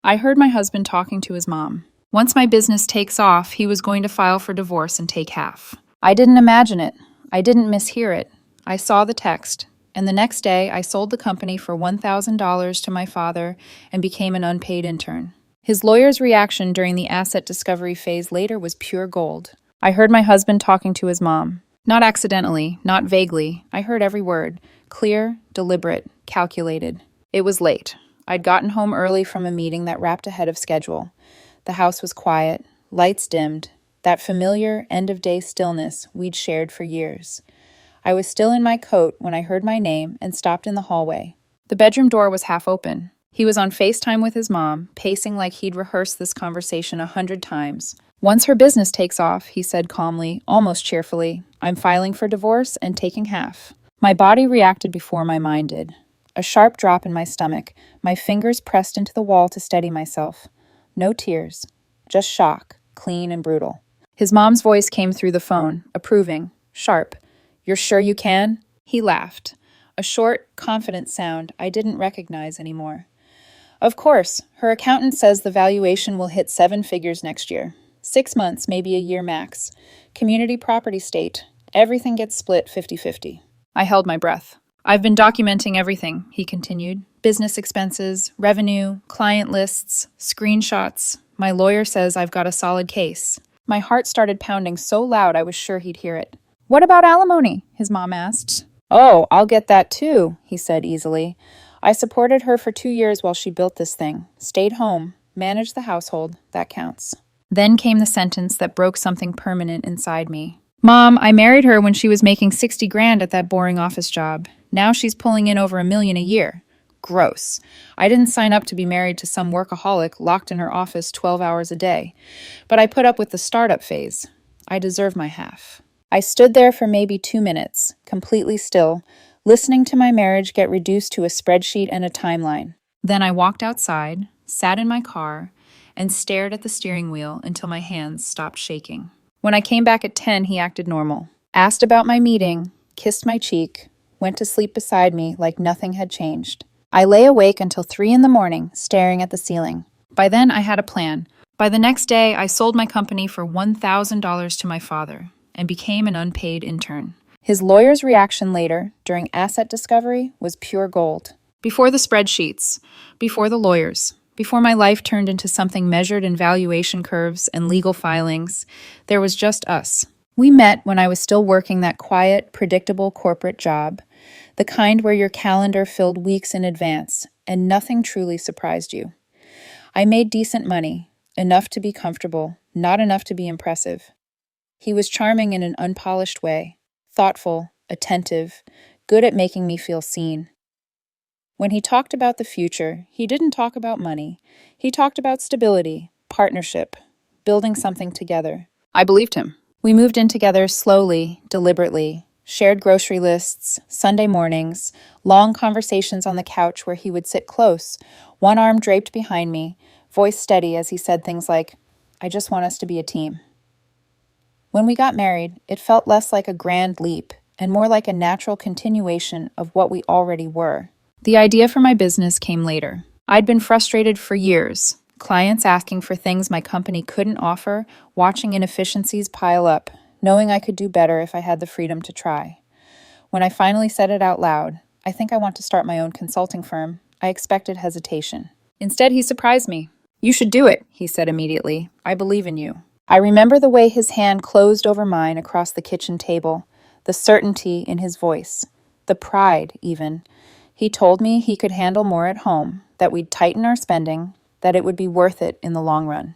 I heard my husband talking to his mom. Once my business takes off, he was going to file for divorce and take half. I didn't imagine it. I didn't mishear it. I saw the text. And the next day, I sold the company for $1,000 to my father and became an unpaid intern. His lawyer's reaction during the asset discovery phase later was pure gold. I heard my husband talking to his mom. Not accidentally, not vaguely. I heard every word. Clear, deliberate, calculated. It was late. I'd gotten home early from a meeting that wrapped ahead of schedule. The house was quiet, lights dimmed, that familiar end-of-day stillness we'd shared for years. I was still in my coat when I heard my name and stopped in the hallway. The bedroom door was half open. He was on FaceTime with his mom, pacing like he'd rehearsed this conversation 100 times. Once her business takes off, he said calmly, almost cheerfully, I'm filing for divorce and taking half. My body reacted before my mind did. A sharp drop in my stomach, my fingers pressed into the wall to steady myself. No tears, just shock, clean and brutal. His mom's voice came through the phone, approving, sharp. You're sure you can? He laughed. A short, confident sound I didn't recognize anymore. Of course, her accountant says the valuation will hit 7 figures next year. 6 months, maybe a year max. Community property state. Everything gets split 50-50. I held my breath. I've been documenting everything, he continued. Business expenses, revenue, client lists, screenshots. My lawyer says I've got a solid case. My heart started pounding so loud I was sure he'd hear it. What about alimony? His mom asked. Oh, I'll get that too, he said easily. I supported her for 2 years while she built this thing. Stayed home, managed the household. That counts. Then came the sentence that broke something permanent inside me. Mom, I married her when she was making 60 grand at that boring office job. Now she's pulling in over $1 million a year. Gross. I didn't sign up to be married to some workaholic locked in her office 12 hours a day. But I put up with the startup phase. I deserve my half. I stood there for maybe 2 minutes, completely still, listening to my marriage get reduced to a spreadsheet and a timeline. Then I walked outside, sat in my car, and stared at the steering wheel until my hands stopped shaking. When I came back at 10, he acted normal. Asked about my meeting, kissed my cheek, went to sleep beside me like nothing had changed. I lay awake until 3 in the morning, staring at the ceiling. By then, I had a plan. By the next day, I sold my company for $1,000 to my father and became an unpaid intern. His lawyer's reaction later, during asset discovery, was pure gold. Before the spreadsheets, before the lawyers, before my life turned into something measured in valuation curves and legal filings, there was just us. We met when I was still working that quiet, predictable corporate job, the kind where your calendar filled weeks in advance and nothing truly surprised you. I made decent money, enough to be comfortable, not enough to be impressive. He was charming in an unpolished way, thoughtful, attentive, good at making me feel seen. When he talked about the future, he didn't talk about money. He talked about stability, partnership, building something together. I believed him. We moved in together slowly, deliberately, shared grocery lists, Sunday mornings, long conversations on the couch where he would sit close, one arm draped behind me, voice steady as he said things like, I just want us to be a team. When we got married, it felt less like a grand leap and more like a natural continuation of what we already were. The idea for my business came later. I'd been frustrated for years, clients asking for things my company couldn't offer, watching inefficiencies pile up, knowing I could do better if I had the freedom to try. When I finally said it out loud, I think I want to start my own consulting firm, I expected hesitation. Instead, he surprised me. You should do it, he said immediately. I believe in you. I remember the way his hand closed over mine across the kitchen table, the certainty in his voice, the pride even. He told me he could handle more at home, that we'd tighten our spending, that it would be worth it in the long run,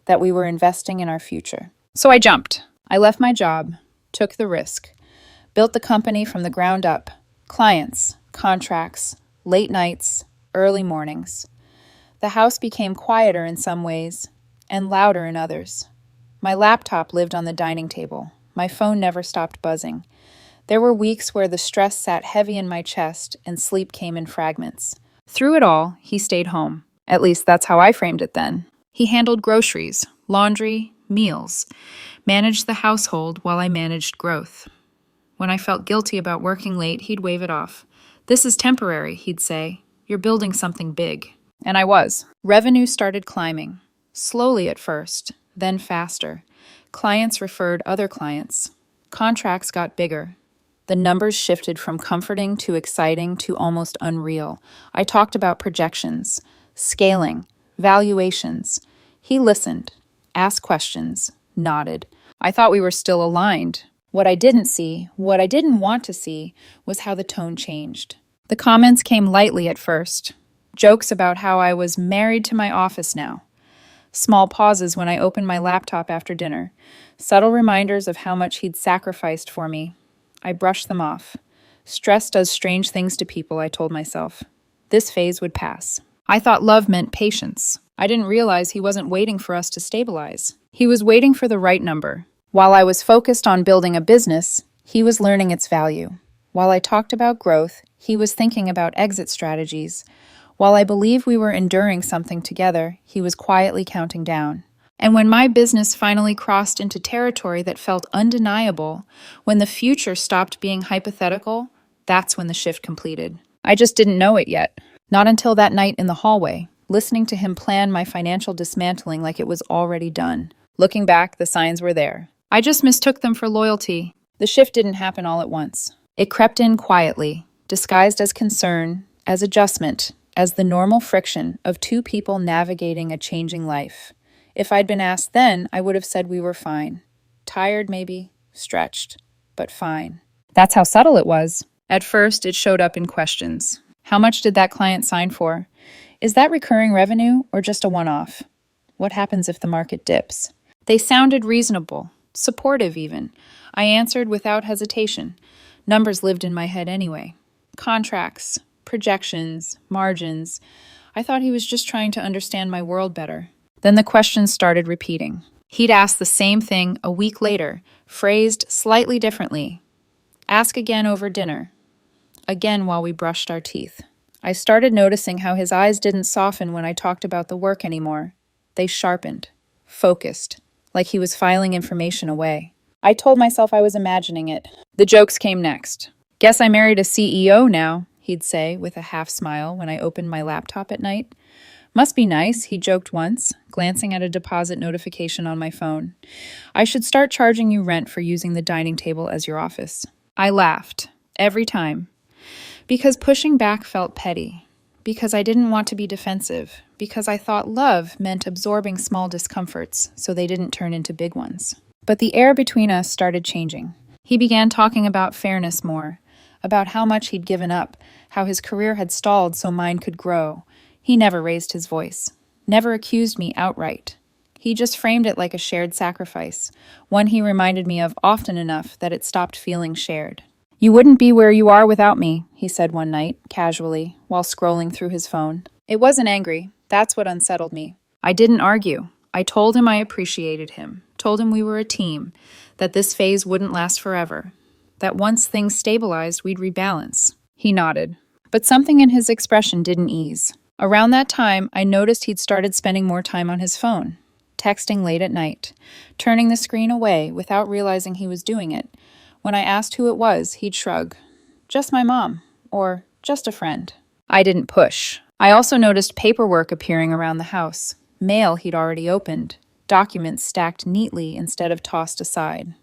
that we were investing in our future. So I jumped. I left my job, took the risk, built the company from the ground up, clients, contracts, late nights, early mornings. The house became quieter in some ways and louder in others. My laptop lived on the dining table. My phone never stopped buzzing. There were weeks where the stress sat heavy in my chest and sleep came in fragments. Through it all, he stayed home. At least that's how I framed it then. He handled groceries, laundry, meals, managed the household while I managed growth. When I felt guilty about working late, he'd wave it off. This is temporary, he'd say. You're building something big. And I was. Revenue started climbing. Slowly at first, then faster. Clients referred other clients. Contracts got bigger. The numbers shifted from comforting to exciting to almost unreal. I talked about projections, scaling, valuations. He listened, asked questions, nodded. I thought we were still aligned. What I didn't see, what I didn't want to see, was how the tone changed. The comments came lightly at first. Jokes about how I was married to my office now. Small pauses when I opened my laptop after dinner. Subtle reminders of how much he'd sacrificed for me. I brushed them off. Stress does strange things to people, I told myself. This phase would pass. I thought love meant patience. I didn't realize he wasn't waiting for us to stabilize. He was waiting for the right number. While I was focused on building a business, he was learning its value. While I talked about growth, he was thinking about exit strategies. While I believed we were enduring something together, he was quietly counting down. And when my business finally crossed into territory that felt undeniable, when the future stopped being hypothetical, that's when the shift completed. I just didn't know it yet. Not until that night in the hallway, listening to him plan my financial dismantling like it was already done. Looking back, the signs were there. I just mistook them for loyalty. The shift didn't happen all at once. It crept in quietly, disguised as concern, as adjustment, as the normal friction of two people navigating a changing life. If I'd been asked then, I would have said we were fine. Tired, maybe, stretched, but fine. That's how subtle it was. At first, it showed up in questions. How much did that client sign for? Is that recurring revenue or just a one-off? What happens if the market dips? They sounded reasonable, supportive even. I answered without hesitation. Numbers lived in my head anyway. Contracts, projections, margins. I thought he was just trying to understand my world better. Then the questions started repeating. He'd ask the same thing a week later, phrased slightly differently. Ask again over dinner. Again while we brushed our teeth. I started noticing how his eyes didn't soften when I talked about the work anymore. They sharpened, focused, like he was filing information away. I told myself I was imagining it. The jokes came next. Guess I married a CEO now, he'd say with a half smile when I opened my laptop at night. Must be nice, he joked once, glancing at a deposit notification on my phone. I should start charging you rent for using the dining table as your office. I laughed, every time. Because pushing back felt petty. Because I didn't want to be defensive. Because I thought love meant absorbing small discomforts so they didn't turn into big ones. But the air between us started changing. He began talking about fairness more, about how much he'd given up, how his career had stalled so mine could grow. He never raised his voice, never accused me outright. He just framed it like a shared sacrifice, one he reminded me of often enough that it stopped feeling shared. You wouldn't be where you are without me, he said one night, casually, while scrolling through his phone. It wasn't angry. That's what unsettled me. I didn't argue. I told him I appreciated him, told him we were a team, that this phase wouldn't last forever, that once things stabilized, we'd rebalance. He nodded, but something in his expression didn't ease. Around that time, I noticed he'd started spending more time on his phone, texting late at night, turning the screen away without realizing he was doing it. When I asked who it was, he'd shrug. Just my mom, or just a friend. I didn't push. I also noticed paperwork appearing around the house, mail he'd already opened, documents stacked neatly instead of tossed aside.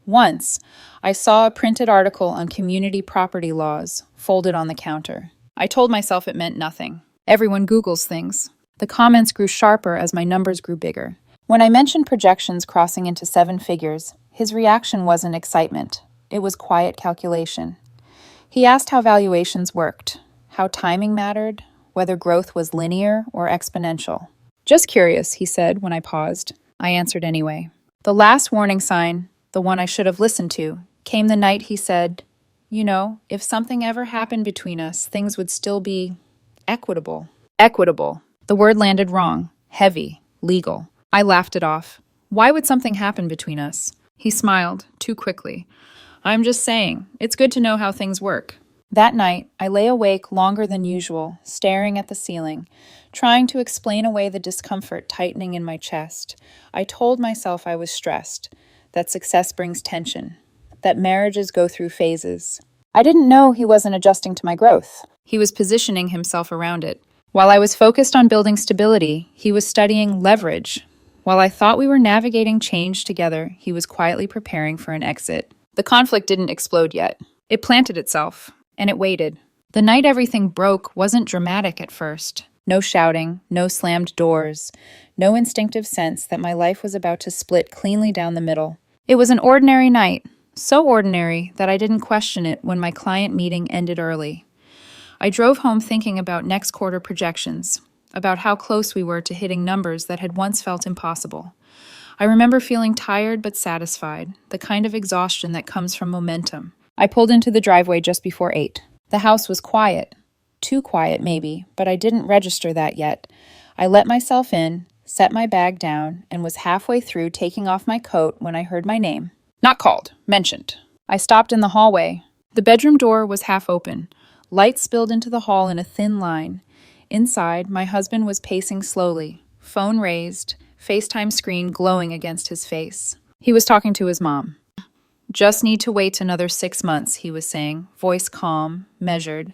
Once, I saw a printed article on community property laws folded on the counter. I told myself it meant nothing. Everyone Googles things. The comments grew sharper as my numbers grew bigger. When I mentioned projections crossing into 7 figures, his reaction wasn't excitement. It was quiet calculation. He asked how valuations worked, how timing mattered, whether growth was linear or exponential. Just curious, he said when I paused. I answered anyway. The last warning sign, the one I should have listened to, came the night he said, "You know, if something ever happened between us, things would still be equitable." Equitable. The word landed wrong, heavy, legal. I laughed it off. Why would something happen between us? He smiled, too quickly. I'm just saying, it's good to know how things work. That night, I lay awake longer than usual, staring at the ceiling, trying to explain away the discomfort tightening in my chest. I told myself I was stressed, that success brings tension, that marriages go through phases. I didn't know he wasn't adjusting to my growth. He was positioning himself around it, While I was focused on building stability, he was studying leverage. While I thought we were navigating change together, he was quietly preparing for an exit. The conflict didn't explode yet. It planted itself, and it waited. The night everything broke wasn't dramatic at first. No shouting, no slammed doors, no instinctive sense that my life was about to split cleanly down the middle. It was an ordinary night, so ordinary that I didn't question it when my client meeting ended early. I drove home thinking about next quarter projections, about how close we were to hitting numbers that had once felt impossible. I remember feeling tired but satisfied, the kind of exhaustion that comes from momentum. I pulled into the driveway just before 8. The house was quiet. Too quiet, maybe, but I didn't register that yet. I let myself in, set my bag down, and was halfway through taking off my coat when I heard my name. Not called, mentioned. I stopped in the hallway. The bedroom door was half open. Light spilled into the hall in a thin line. Inside, my husband was pacing slowly, phone raised, FaceTime screen glowing against his face. He was talking to his mom. Just need to wait another 6 months, he was saying, voice calm, measured.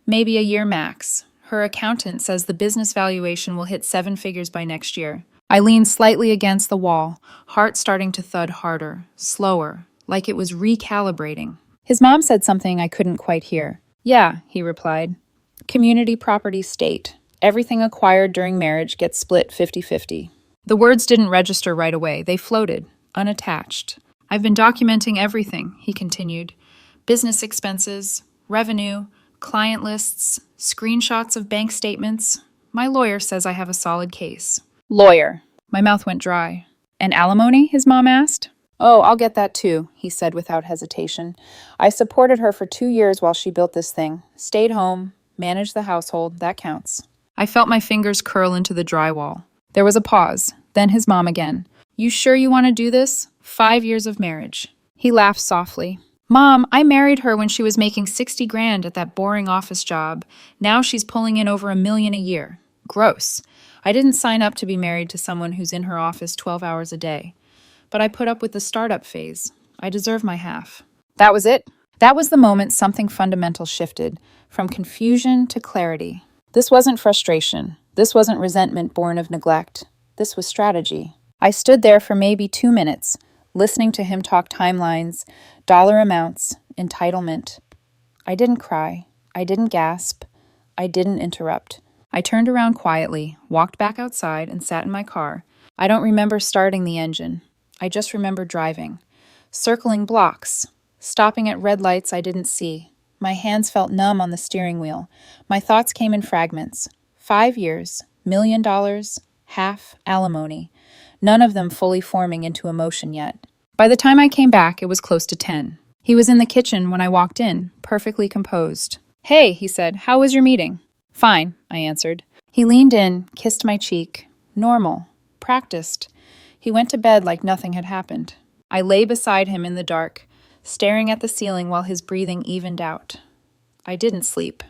Maybe a year max. Her accountant says the business valuation will hit 7 figures by next year. I leaned slightly against the wall, heart starting to thud harder, slower, like it was recalibrating. His mom said something I couldn't quite hear. Yeah, he replied. Community property state. Everything acquired during marriage gets split 50-50. The words didn't register right away. They floated, unattached. I've been documenting everything, he continued. Business expenses, revenue, client lists, screenshots of bank statements. My lawyer says I have a solid case. Lawyer. My mouth went dry. And alimony? His mom asked. Oh, I'll get that too, he said without hesitation. I supported her for 2 years while she built this thing. Stayed home, managed the household, that counts. I felt my fingers curl into the drywall. There was a pause, then his mom again. You sure you want to do this? 5 years of marriage. He laughed softly. Mom, I married her when she was making 60 grand at that boring office job. Now she's pulling in over $1 million a year. Gross. I didn't sign up to be married to someone who's in her office 12 hours a day. But I put up with the startup phase. I deserve my half. That was it? That was the moment something fundamental shifted, from confusion to clarity. This wasn't frustration. This wasn't resentment born of neglect. This was strategy. I stood there for maybe 2 minutes, listening to him talk timelines, dollar amounts, entitlement. I didn't cry. I didn't gasp. I didn't interrupt. I turned around quietly, walked back outside, and sat in my car. I don't remember starting the engine. I just remember driving, circling blocks, stopping at red lights I didn't see. My hands felt numb on the steering wheel. My thoughts came in fragments. 5 years, $1 million, half, alimony. None of them fully forming into emotion yet. By the time I came back, it was close to 10. He was in the kitchen when I walked in, perfectly composed. Hey, he said, how was your meeting? Fine, I answered. He leaned in, kissed my cheek. Normal. Practiced. He went to bed like nothing had happened. I lay beside him in the dark, staring at the ceiling while his breathing evened out. I didn't sleep.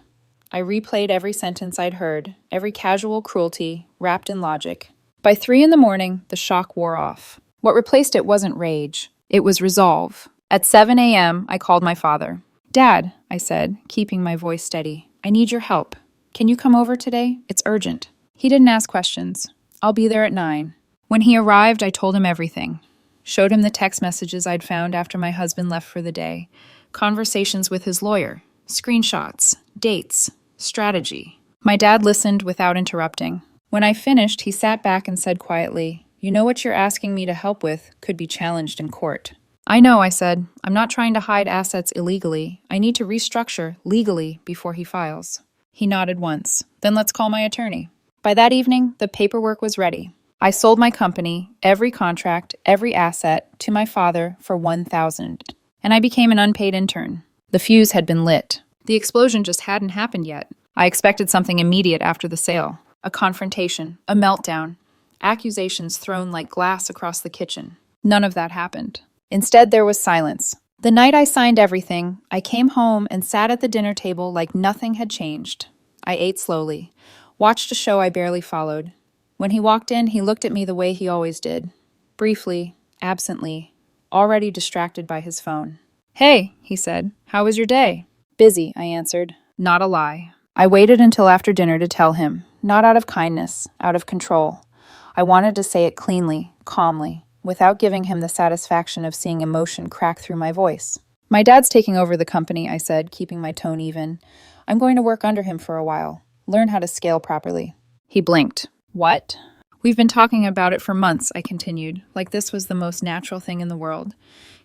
I replayed every sentence I'd heard, every casual cruelty, wrapped in logic. By 3 a.m, the shock wore off. What replaced it wasn't rage. It was resolve. At 7 a.m., I called my father. Dad, I said, keeping my voice steady, I need your help. Can you come over today? It's urgent. He didn't ask questions. I'll be there at 9. When he arrived, I told him everything. Showed him the text messages I'd found after my husband left for the day, conversations with his lawyer, screenshots, dates, strategy. My dad listened without interrupting. When I finished, he sat back and said quietly, You know what you're asking me to help with could be challenged in court. I know, I said. I'm not trying to hide assets illegally. I need to restructure legally before he files. He nodded once. Then let's call my attorney. By that evening, the paperwork was ready. I sold my company, every contract, every asset, to my father for $1,000, and I became an unpaid intern. The fuse had been lit. The explosion just hadn't happened yet. I expected something immediate after the sale. A confrontation, a meltdown, accusations thrown like glass across the kitchen. None of that happened. Instead, there was silence. The night I signed everything, I came home and sat at the dinner table like nothing had changed. I ate slowly, watched a show I barely followed. When he walked in, he looked at me the way he always did. Briefly, absently, already distracted by his phone. Hey, he said, how was your day? Busy, I answered. Not a lie. I waited until after dinner to tell him, not out of kindness, out of control. I wanted to say it cleanly, calmly, without giving him the satisfaction of seeing emotion crack through my voice. My dad's taking over the company, I said, keeping my tone even. I'm going to work under him for a while, learn how to scale properly. He blinked. What? We've been talking about it for months, I continued, like this was the most natural thing in the world.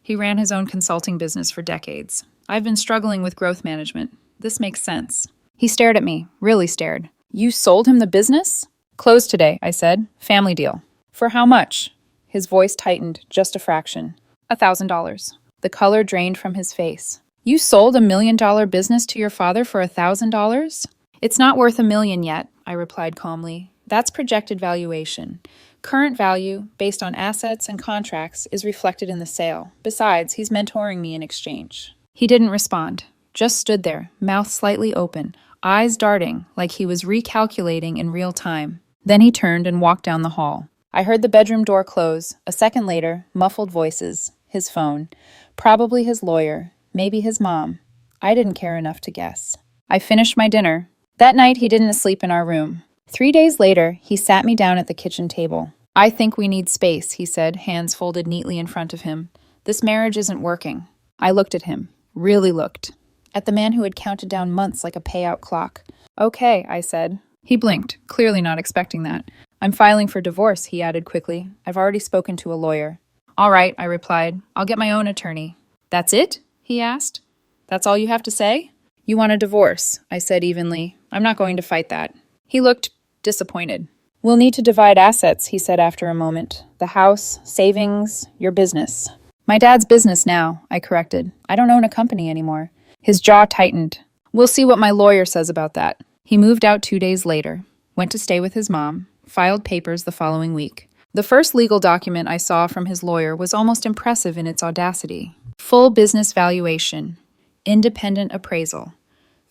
He ran his own consulting business for decades. I've been struggling with growth management. This makes sense. He stared at me, really stared. You sold him the business? Closed today, I said. Family deal. For how much? His voice tightened, just a fraction. $1,000. The color drained from his face. You sold $1 million business to your father for $1,000? It's not worth $1 million yet, I replied calmly. That's projected valuation. Current value, based on assets and contracts, is reflected in the sale. Besides, he's mentoring me in exchange. He didn't respond, just stood there, mouth slightly open, eyes darting like he was recalculating in real time. Then he turned and walked down the hall. I heard the bedroom door close. A second later, muffled voices. His phone. Probably his lawyer. Maybe his mom. I didn't care enough to guess. I finished my dinner. That night, he didn't sleep in our room. 3 days later, he sat me down at the kitchen table. I think we need space, he said, hands folded neatly in front of him. This marriage isn't working. I looked at him. Really looked. At the man who had counted down months like a payout clock. Okay, I said. He blinked, clearly not expecting that. I'm filing for divorce, he added quickly. I've already spoken to a lawyer. All right, I replied. I'll get my own attorney. That's it? He asked. That's all you have to say? You want a divorce, I said evenly. I'm not going to fight that. He looked disappointed. We'll need to divide assets, he said after a moment. The house, savings, your business. My dad's business now, I corrected. I don't own a company anymore. His jaw tightened. We'll see what my lawyer says about that. He moved out 2 days later, went to stay with his mom, filed papers the following week. The first legal document I saw from his lawyer was almost impressive in its audacity. Full business valuation, independent appraisal,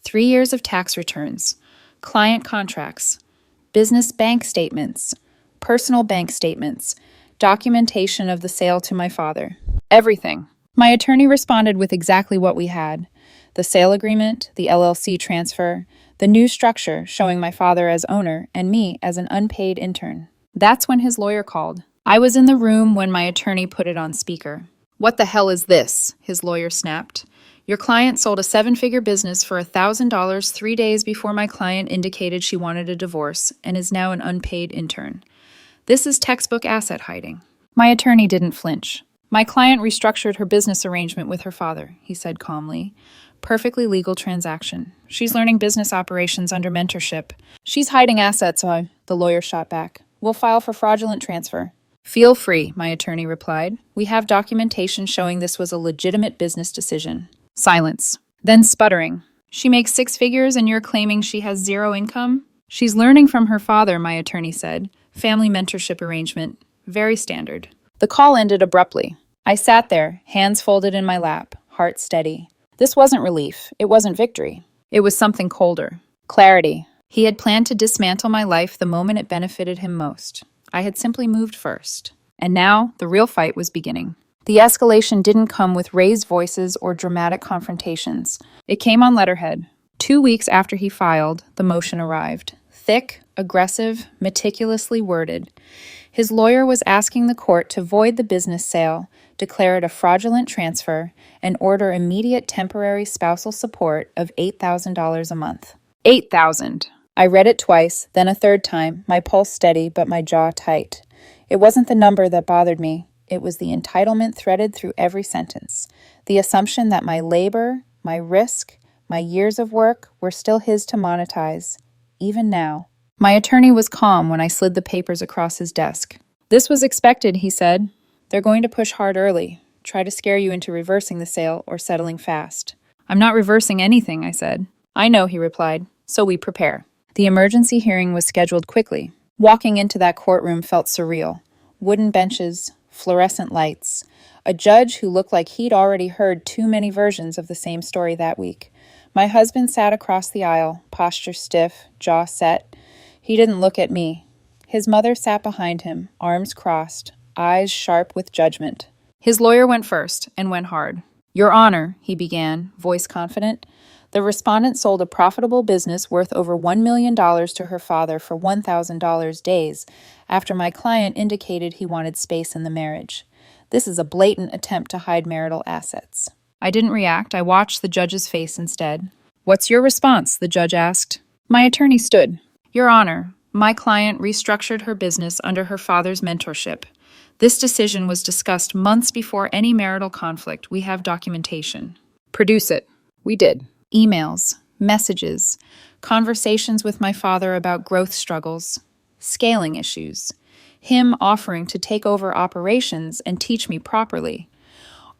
3 years of tax returns, client contracts, business bank statements, personal bank statements, documentation of the sale to my father. Everything. My attorney responded with exactly what we had. The sale agreement, the LLC transfer, the new structure showing my father as owner and me as an unpaid intern. That's when his lawyer called. I was in the room when my attorney put it on speaker. What the hell is this? His lawyer snapped. Your client sold a 7-figure business for $1,000 3 days before my client indicated she wanted a divorce and is now an unpaid intern. This is textbook asset hiding. My attorney didn't flinch. My client restructured her business arrangement with her father, he said calmly. Perfectly legal transaction. She's learning business operations under mentorship. She's hiding assets, the lawyer shot back. We'll file for fraudulent transfer. Feel free, my attorney replied. We have documentation showing this was a legitimate business decision. Silence. Then sputtering. She makes 6 figures and you're claiming she has 0 income? She's learning from her father, my attorney said. Family mentorship arrangement. Very standard. The call ended abruptly. I sat there, hands folded in my lap, heart steady. This wasn't relief. It wasn't victory. It was something colder. Clarity. He had planned to dismantle my life the moment it benefited him most. I had simply moved first. And now, the real fight was beginning. The escalation didn't come with raised voices or dramatic confrontations. It came on letterhead. 2 weeks after he filed, the motion arrived. Thick, aggressive, meticulously worded. His lawyer was asking the court to void the business sale, declare it a fraudulent transfer, and order immediate temporary spousal support of $8,000 a month. $8,000. I read it twice, then a third time, my pulse steady but my jaw tight. It wasn't the number that bothered me. It was the entitlement threaded through every sentence. The assumption that my labor, my risk, my years of work were still his to monetize, even now. My attorney was calm when I slid the papers across his desk. This was expected, he said. They're going to push hard early, try to scare you into reversing the sale or settling fast. I'm not reversing anything, I said. I know, he replied. So we prepare. The emergency hearing was scheduled quickly. Walking into that courtroom felt surreal. Wooden benches, fluorescent lights. A judge who looked like he'd already heard too many versions of the same story that week. My husband sat across the aisle, posture stiff, jaw set. He didn't look at me. His mother sat behind him, arms crossed, eyes sharp with judgment. His lawyer went first, and went hard. Your Honor, he began, voice confident. The respondent sold a profitable business worth over $1 million to her father for $1,000 days after my client indicated he wanted space in the marriage. This is a blatant attempt to hide marital assets. I didn't react. I watched the judge's face instead. What's your response? The judge asked. My attorney stood. Your Honor, my client restructured her business under her father's mentorship. This decision was discussed months before any marital conflict. We have documentation. Produce it. We did. Emails, messages, conversations with my father about growth struggles, scaling issues, him offering to take over operations and teach me properly,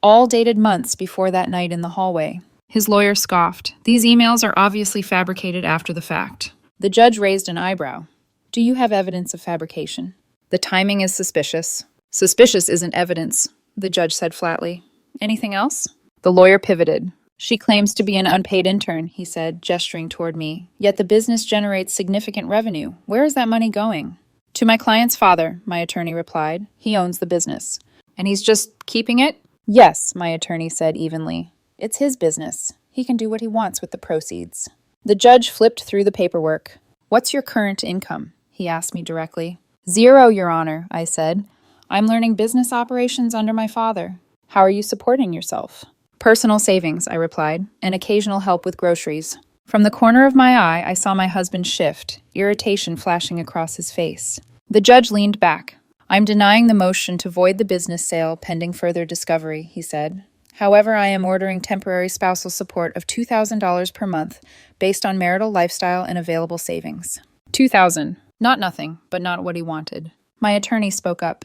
all dated months before that night in the hallway. His lawyer scoffed. These emails are obviously fabricated after the fact. The judge raised an eyebrow. Do you have evidence of fabrication? The timing is suspicious. Suspicious isn't evidence, the judge said flatly. Anything else? The lawyer pivoted. She claims to be an unpaid intern, he said, gesturing toward me. Yet the business generates significant revenue. Where is that money going? To my client's father, my attorney replied. He owns the business. And he's just keeping it? Yes, my attorney said evenly. It's his business. He can do what he wants with the proceeds. The judge flipped through the paperwork. What's your current income? He asked me directly. 0, Your Honor, I said. I'm learning business operations under my father. How are you supporting yourself? Personal savings, I replied, and occasional help with groceries. From the corner of my eye, I saw my husband shift, irritation flashing across his face. The judge leaned back. I'm denying the motion to void the business sale pending further discovery, he said. However, I am ordering temporary spousal support of $2,000 per month based on marital lifestyle and available savings. $2,000. Not nothing, but not what he wanted. My attorney spoke up.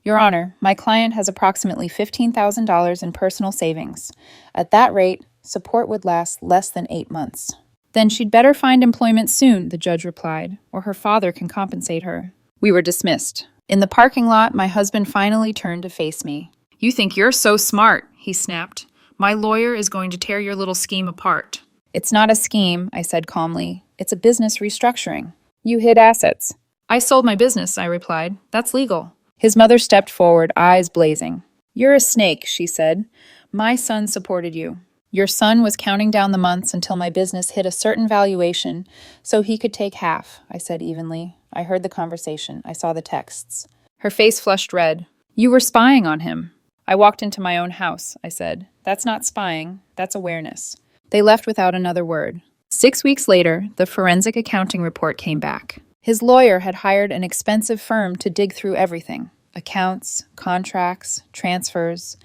Your Honor, my client has approximately $15,000 in personal savings. At that rate, support would last less than 8 months. Then she'd better find employment soon, the judge replied, or her father can compensate her. We were dismissed. In the parking lot, my husband finally turned to face me. You think you're so smart, he snapped. My lawyer is going to tear your little scheme apart. It's not a scheme, I said calmly. It's a business restructuring. You hid assets. I sold my business, I replied. That's legal. His mother stepped forward, eyes blazing. You're a snake, she said. My son supported you. Your son was counting down the months until my business hit a certain valuation, so he could take half, I said evenly. I heard the conversation. I saw the texts. Her face flushed red. You were spying on him. I walked into my own house, I said. That's not spying, that's awareness. They left without another word. 6 weeks later, the forensic accounting report came back. His lawyer had hired an expensive firm to dig through everything. Accounts, contracts, transfers.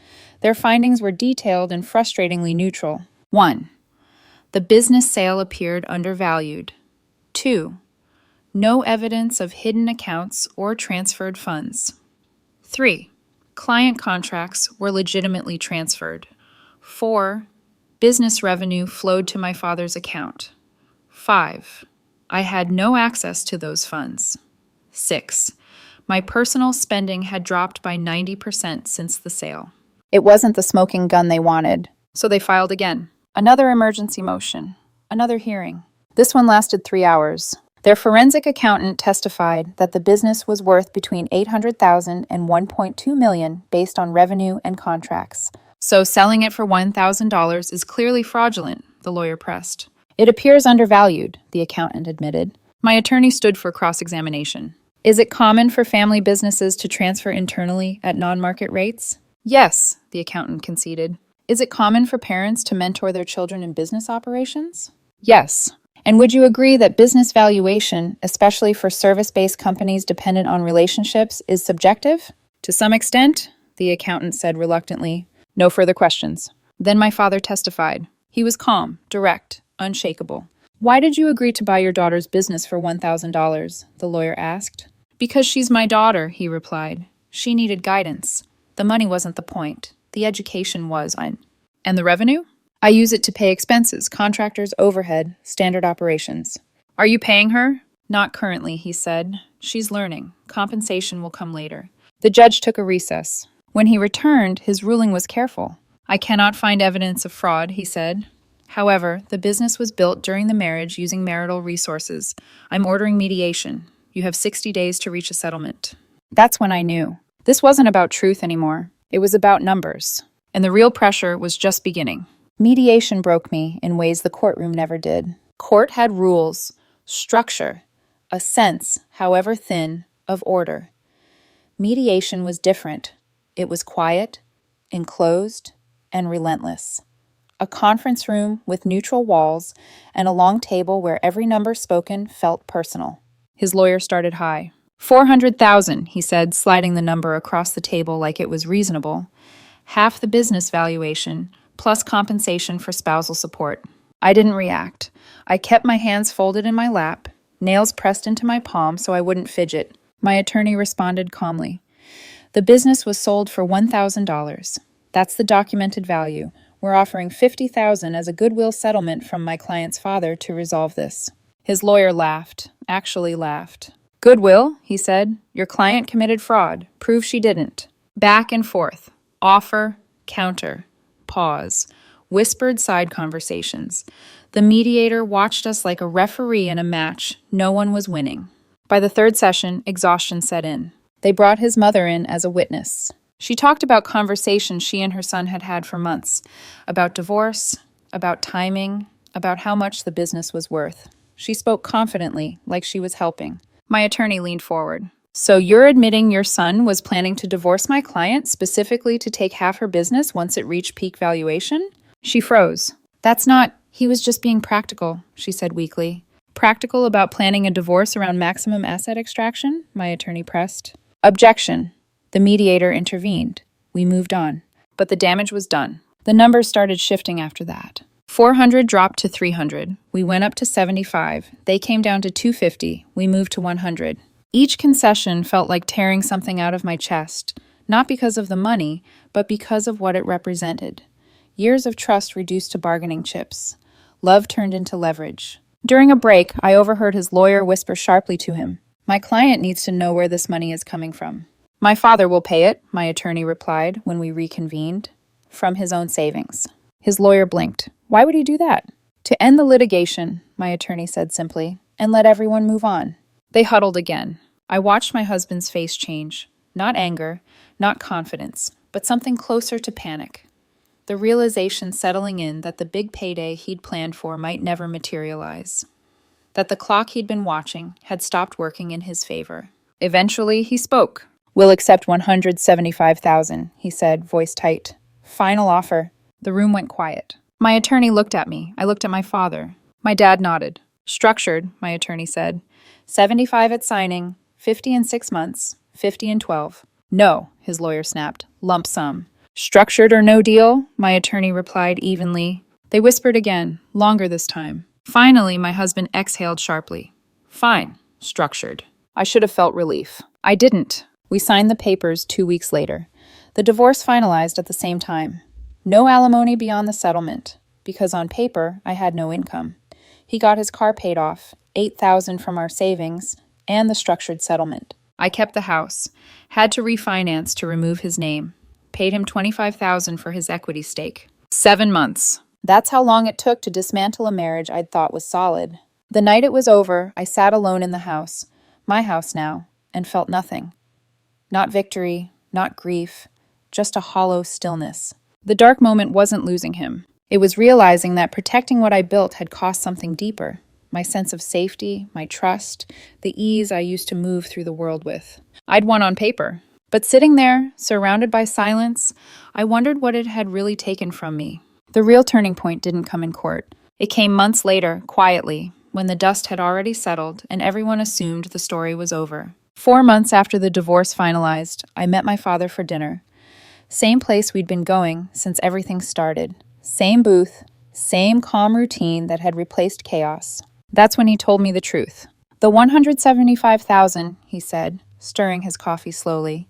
Their findings were detailed and frustratingly neutral. 1. The business sale appeared undervalued. 2. No evidence of hidden accounts or transferred funds. 3. Client contracts were legitimately transferred. 4. Business revenue flowed to my father's account. 5. I had no access to those funds. 6. My personal spending had dropped by 90% since the sale. It wasn't the smoking gun they wanted, so they filed again. Another emergency motion. Another hearing. This one lasted 3 hours. Their forensic accountant testified that the business was worth between $800,000 and $1.2 million based on revenue and contracts. So selling it for $1,000 is clearly fraudulent, the lawyer pressed. It appears undervalued, the accountant admitted. My attorney stood for cross-examination. Is it common for family businesses to transfer internally at non-market rates? Yes, the accountant conceded. Is it common for parents to mentor their children in business operations? Yes. And would you agree that business valuation, especially for service-based companies dependent on relationships, is subjective? To some extent, the accountant said reluctantly. No further questions. Then my father testified. He was calm, direct, unshakable. Why did you agree to buy your daughter's business for $1,000? The lawyer asked. Because she's my daughter, he replied. She needed guidance. The money wasn't the point. The education was. And the revenue? I use it to pay expenses, contractors, overhead, standard operations. Are you paying her? Not currently, he said. She's learning. Compensation will come later. The judge took a recess. When he returned, his ruling was careful. I cannot find evidence of fraud, he said. However, the business was built during the marriage using marital resources. I'm ordering mediation. You have 60 days to reach a settlement. That's when I knew. This wasn't about truth anymore. It was about numbers. And the real pressure was just beginning. Mediation broke me in ways the courtroom never did. Court had rules, structure, a sense, however thin, of order. Mediation was different. It was quiet, enclosed, and relentless. A conference room with neutral walls and a long table where every number spoken felt personal. His lawyer started high. 400,000, he said, sliding the number across the table like it was reasonable. Half the business valuation, plus compensation for spousal support. I didn't react. I kept my hands folded in my lap, nails pressed into my palm so I wouldn't fidget. My attorney responded calmly. The business was sold for $1,000. That's the documented value. We're offering $50,000 as a goodwill settlement from my client's father to resolve this. His lawyer laughed, actually laughed. Goodwill, he said. Your client committed fraud. Prove she didn't. Back and forth. Offer, counter, pause. Whispered side conversations. The mediator watched us like a referee in a match. No one was winning. By the third session, exhaustion set in. They brought his mother in as a witness. She talked about conversations she and her son had had for months, about divorce, about timing, about how much the business was worth. She spoke confidently, like she was helping. My attorney leaned forward. So you're admitting your son was planning to divorce my client specifically to take half her business once it reached peak valuation? She froze. That's not... He was just being practical, she said weakly. Practical about planning a divorce around maximum asset extraction? My attorney pressed. Objection. The mediator intervened. We moved on. But the damage was done. The numbers started shifting after that. 400 dropped to 300. We went up to 75. They came down to 250. We moved to 100. Each concession felt like tearing something out of my chest, not because of the money, but because of what it represented. Years of trust reduced to bargaining chips. Love turned into leverage. During a break, I overheard his lawyer whisper sharply to him, "My client needs to know where this money is coming from." "My father will pay it," my attorney replied when we reconvened. "From his own savings." His lawyer blinked. "Why would he do that?" "To end the litigation," my attorney said simply, "and let everyone move on." They huddled again. I watched my husband's face change. Not anger, not confidence, but something closer to panic. The realization settling in that the big payday he'd planned for might never materialize. That the clock he'd been watching had stopped working in his favor. Eventually, he spoke. "We'll accept $175,000, he said, voice tight. "Final offer." The room went quiet. My attorney looked at me. I looked at my father. My dad nodded. "Structured," my attorney said. 75 at signing, 50 in 6 months, 50 in 12. "No," his lawyer snapped. "Lump sum." "Structured or no deal?" my attorney replied evenly. They whispered again, longer this time. Finally, my husband exhaled sharply. "Fine. Structured." I should have felt relief. I didn't. We signed the papers 2 weeks later. The divorce finalized at the same time. No alimony beyond the settlement, because on paper, I had no income. He got his car paid off, $8,000 from our savings, and the structured settlement. I kept the house, had to refinance to remove his name, paid him $25,000 for his equity stake. 7 months. That's how long it took to dismantle a marriage I'd thought was solid. The night it was over, I sat alone in the house, my house now, and felt nothing. Not victory, not grief, just a hollow stillness. The dark moment wasn't losing him. It was realizing that protecting what I built had cost something deeper. My sense of safety, my trust, the ease I used to move through the world with. I'd won on paper. But sitting there, surrounded by silence, I wondered what it had really taken from me. The real turning point didn't come in court. It came months later, quietly, when the dust had already settled and everyone assumed the story was over. 4 months after the divorce finalized, I met my father for dinner. Same place we'd been going since everything started. Same booth, same calm routine that had replaced chaos. That's when he told me the truth. "The $175,000, he said, stirring his coffee slowly,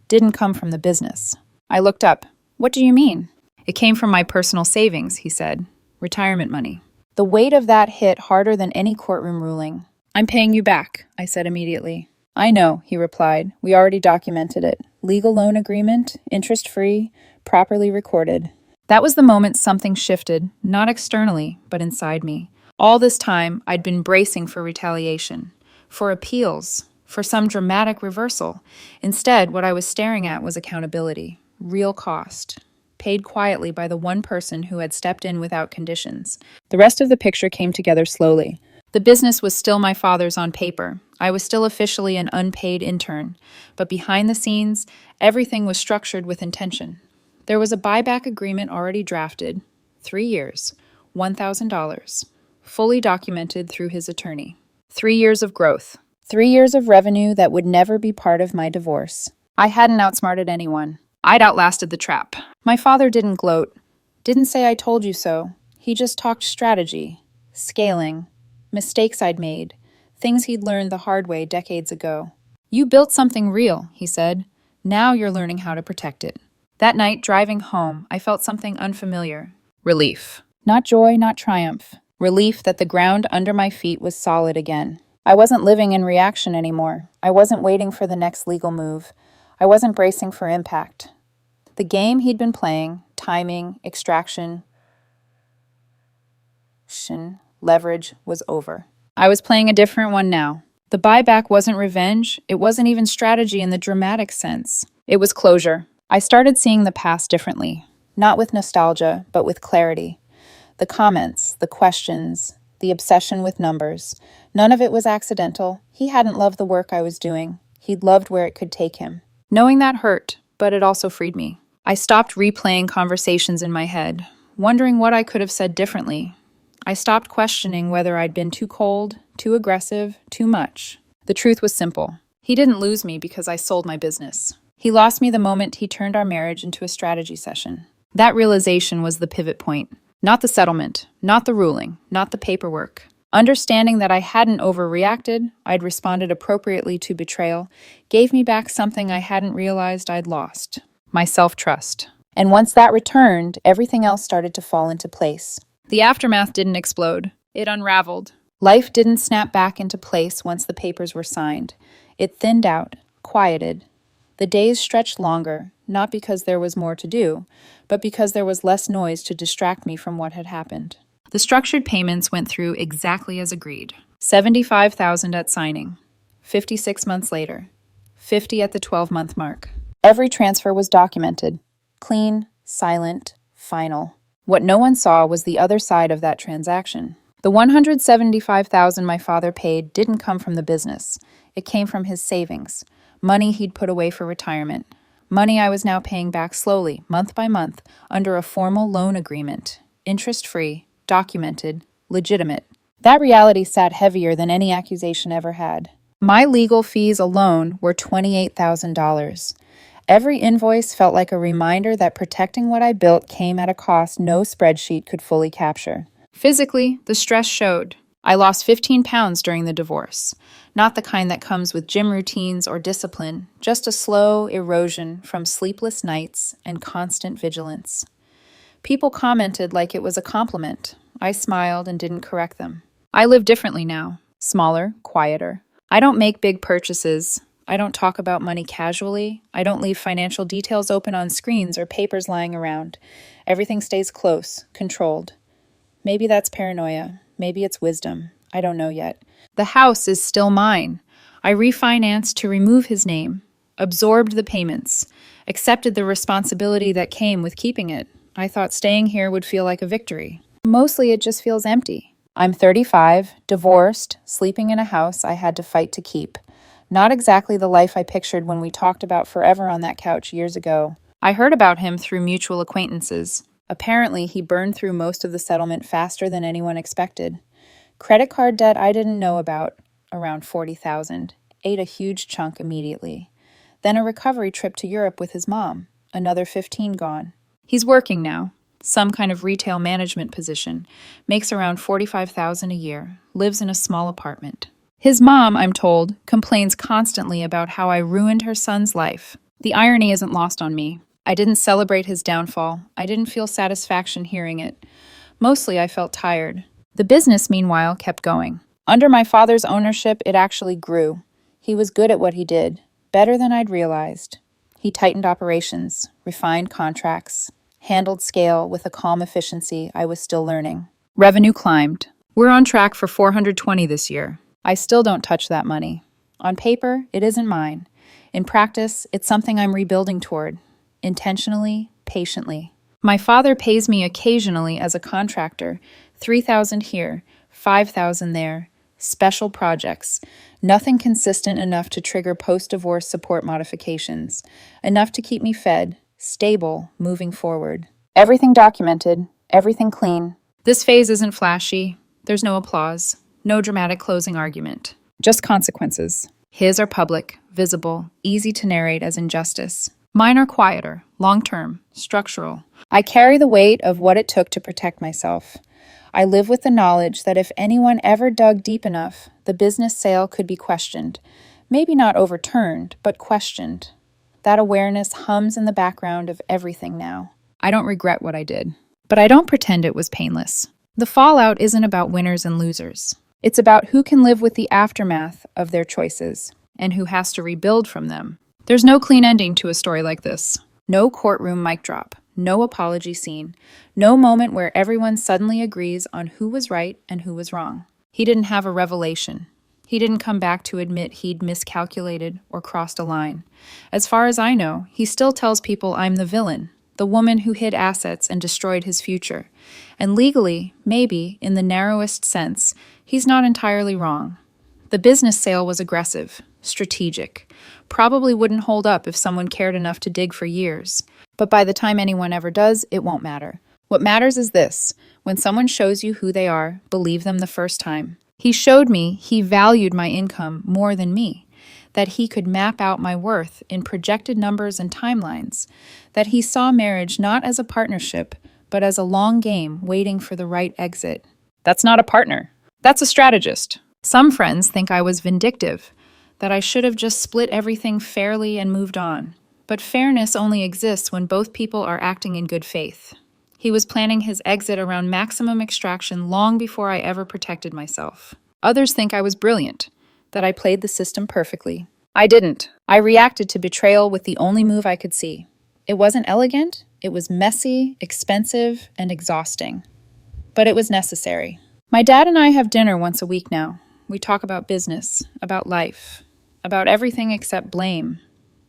didn't come from the business." I looked up. "What do you mean?" "It came from my personal savings," he said. "Retirement money." The weight of that hit harder than any courtroom ruling. "I'm paying you back," I said immediately. "I know," he replied. "We already documented it. Legal loan agreement, interest-free, properly recorded." That was the moment something shifted, not externally, but inside me. All this time, I'd been bracing for retaliation, for appeals, for some dramatic reversal. Instead, what I was staring at was accountability, real cost, paid quietly by the one person who had stepped in without conditions. The rest of the picture came together slowly. The business was still my father's on paper. I was still officially an unpaid intern. But behind the scenes, everything was structured with intention. There was a buyback agreement already drafted, 3 years, $1,000, fully documented through his attorney. 3 years of growth. 3 years of revenue that would never be part of my divorce. I hadn't outsmarted anyone. I'd outlasted the trap. My father didn't gloat, didn't say I told you so. He just talked strategy, scaling, mistakes I'd made, things he'd learned the hard way decades ago. You built something real, he said. Now you're learning how to protect it. That night, driving home, I felt something unfamiliar. Relief. Not joy, not triumph. Relief that the ground under my feet was solid again. I wasn't living in reaction anymore. I wasn't waiting for the next legal move. I wasn't bracing for impact. The game he'd been playing, timing, extraction, leverage, was over. I was playing a different one now. The buyback wasn't revenge. It wasn't even strategy in the dramatic sense. It was closure. I started seeing the past differently. Not with nostalgia, but with clarity. The comments, the questions, the obsession with numbers. None of it was accidental. He hadn't loved the work I was doing. He'd loved where it could take him. Knowing that hurt, but it also freed me. I stopped replaying conversations in my head, wondering what I could have said differently. I stopped questioning whether I'd been too cold, too aggressive, too much. The truth was simple. He didn't lose me because I sold my business. He lost me the moment he turned our marriage into a strategy session. That realization was the pivot point. Not the settlement, not the ruling, not the paperwork. Understanding that I hadn't overreacted, I'd responded appropriately to betrayal, gave me back something I hadn't realized I'd lost. My self-trust. And once that returned, everything else started to fall into place. The aftermath didn't explode. It unraveled. Life didn't snap back into place once the papers were signed. It thinned out, quieted. The days stretched longer, not because there was more to do, but because there was less noise to distract me from what had happened. The structured payments went through exactly as agreed. $75,000 at signing, 56 months later, 50 at the 12-month mark. Every transfer was documented, clean, silent, final. What no one saw was the other side of that transaction. The $175,000 my father paid didn't come from the business. It came from his savings, money he'd put away for retirement, money I was now paying back slowly, month by month, under a formal loan agreement, interest-free, documented, legitimate. That reality sat heavier than any accusation ever had. My legal fees alone were $28,000. Every invoice felt like a reminder that protecting what I built came at a cost no spreadsheet could fully capture. Physically, the stress showed. I lost 15 pounds during the divorce. Not the kind that comes with gym routines or discipline, just a slow erosion from sleepless nights and constant vigilance. People commented like it was a compliment. I smiled and didn't correct them. I live differently now. Smaller, quieter. I don't make big purchases. I don't talk about money casually. I don't leave financial details open on screens or papers lying around. Everything stays close, controlled. Maybe that's paranoia. Maybe it's wisdom. I don't know yet. The house is still mine. I refinanced to remove his name, absorbed the payments, accepted the responsibility that came with keeping it. I thought staying here would feel like a victory. Mostly it just feels empty. I'm 35, divorced, sleeping in a house I had to fight to keep. Not exactly the life I pictured when we talked about forever on that couch years ago. I heard about him through mutual acquaintances. Apparently, he burned through most of the settlement faster than anyone expected. Credit card debt I didn't know about, around $40,000, ate a huge chunk immediately. Then a recovery trip to Europe with his mom, another 15 gone. He's working now, some kind of retail management position, makes around $45,000 a year, lives in a small apartment. His mom, I'm told, complains constantly about how I ruined her son's life. The irony isn't lost on me. I didn't celebrate his downfall. I didn't feel satisfaction hearing it. Mostly I felt tired. The business, meanwhile, kept going. Under my father's ownership, it actually grew. He was good at what he did, better than I'd realized. He tightened operations, refined contracts, handled scale with a calm efficiency I was still learning. Revenue climbed. We're on track for $420 this year. I still don't touch that money. On paper, it isn't mine. In practice, it's something I'm rebuilding toward. Intentionally, patiently. My father pays me occasionally as a contractor, 3,000 here, 5,000 there, special projects, nothing consistent enough to trigger post-divorce support modifications, enough to keep me fed, stable, moving forward. Everything documented, everything clean. This phase isn't flashy. There's no applause, no dramatic closing argument. Just consequences. His are public, visible, easy to narrate as injustice. Mine are quieter, long-term, structural. I carry the weight of what it took to protect myself. I live with the knowledge that if anyone ever dug deep enough, the business sale could be questioned. Maybe not overturned, but questioned. That awareness hums in the background of everything now. I don't regret what I did, but I don't pretend it was painless. The fallout isn't about winners and losers. It's about who can live with the aftermath of their choices and who has to rebuild from them. There's no clean ending to a story like this. No courtroom mic drop. No apology scene. No moment where everyone suddenly agrees on who was right and who was wrong. He didn't have a revelation. He didn't come back to admit he'd miscalculated or crossed a line. As far as I know, he still tells people I'm the villain, the woman who hid assets and destroyed his future. And legally, maybe, in the narrowest sense, he's not entirely wrong. The business sale was aggressive, strategic, probably wouldn't hold up if someone cared enough to dig for years. But by the time anyone ever does, it won't matter. What matters is this: when someone shows you who they are, believe them the first time. He showed me he valued my income more than me, that he could map out my worth in projected numbers and timelines, that he saw marriage not as a partnership, but as a long game waiting for the right exit. That's not a partner. That's a strategist. Some friends think I was vindictive, that I should have just split everything fairly and moved on. But fairness only exists when both people are acting in good faith. He was planning his exit around maximum extraction long before I ever protected myself. Others think I was brilliant, that I played the system perfectly. I didn't. I reacted to betrayal with the only move I could see. It wasn't elegant, it was messy, expensive, and exhausting. But it was necessary. My dad and I have dinner once a week now. We talk about business, about life, about everything except blame.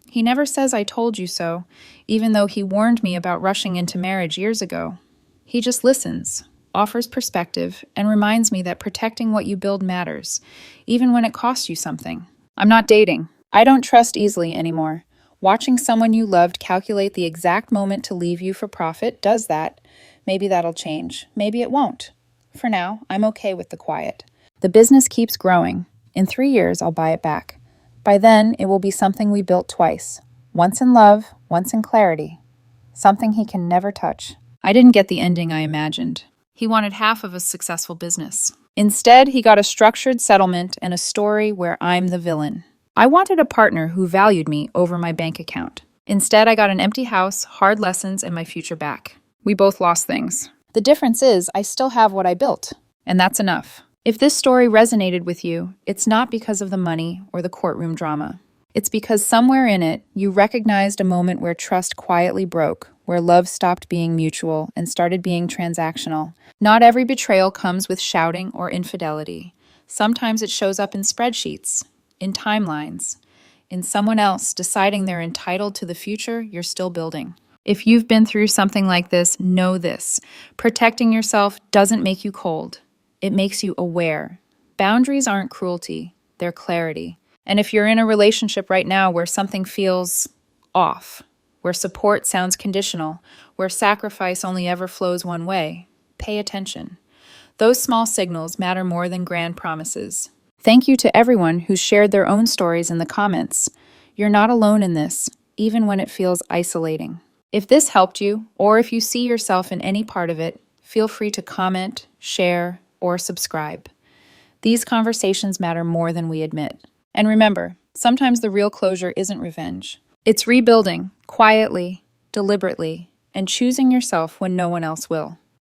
He never says I told you so, even though he warned me about rushing into marriage years ago. He just listens, offers perspective, and reminds me that protecting what you build matters, even when it costs you something. I'm not dating. I don't trust easily anymore. Watching someone you loved calculate the exact moment to leave you for profit does that. Maybe that'll change. Maybe it won't. For now, I'm okay with the quiet. The business keeps growing. In 3 years, I'll buy it back. By then, it will be something we built twice. Once in love, once in clarity. Something he can never touch. I didn't get the ending I imagined. He wanted half of a successful business. Instead, he got a structured settlement and a story where I'm the villain. I wanted a partner who valued me over my bank account. Instead, I got an empty house, hard lessons, and my future back. We both lost things. The difference is I still have what I built. And that's enough. If this story resonated with you, it's not because of the money or the courtroom drama. It's because somewhere in it, you recognized a moment where trust quietly broke, where love stopped being mutual and started being transactional. Not every betrayal comes with shouting or infidelity. Sometimes it shows up in spreadsheets, in timelines, in someone else deciding they're entitled to the future you're still building. If you've been through something like this, know this: protecting yourself doesn't make you cold. It makes you aware. Boundaries aren't cruelty, they're clarity. And if you're in a relationship right now where something feels off, where support sounds conditional, where sacrifice only ever flows one way, pay attention. Those small signals matter more than grand promises. Thank you to everyone who shared their own stories in the comments. You're not alone in this, even when it feels isolating. If this helped you, or if you see yourself in any part of it, feel free to comment, share, or subscribe. These conversations matter more than we admit. And remember, sometimes the real closure isn't revenge. It's rebuilding, quietly, deliberately, and choosing yourself when no one else will.